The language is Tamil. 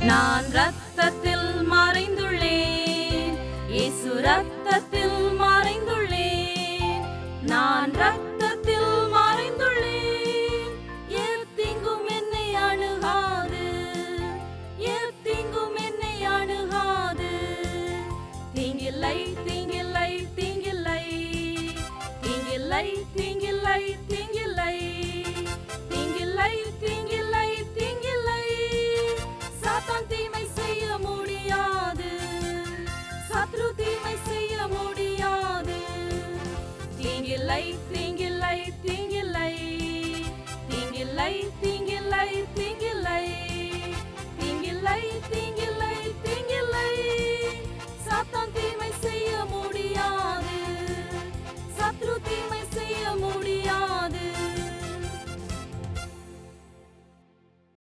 நான் ரத்தத்தில் மறைந்துள்ளேன், இயேசு ரத்தத்தில் மறைந்துள்ளேன், நான் ரத்தத்தில் மறைந்துள்ளேன். எத்தீங்கும் என்னை அணுகாது, எத்தீங்கும் என்னை அணுகாது. தீங்கில்லை தீங்கில்லை தீங்கில்லை, தீங்கில்லை தீங்கில்லை தீங்கில்லை, தீங்கில்லை தீங்கில்லை தீங்கில்லை. சாத்தான் தீமை செய்ய முடியாது, சத்ரு தீமை செய்ய முடியாது. தீங்கில்லை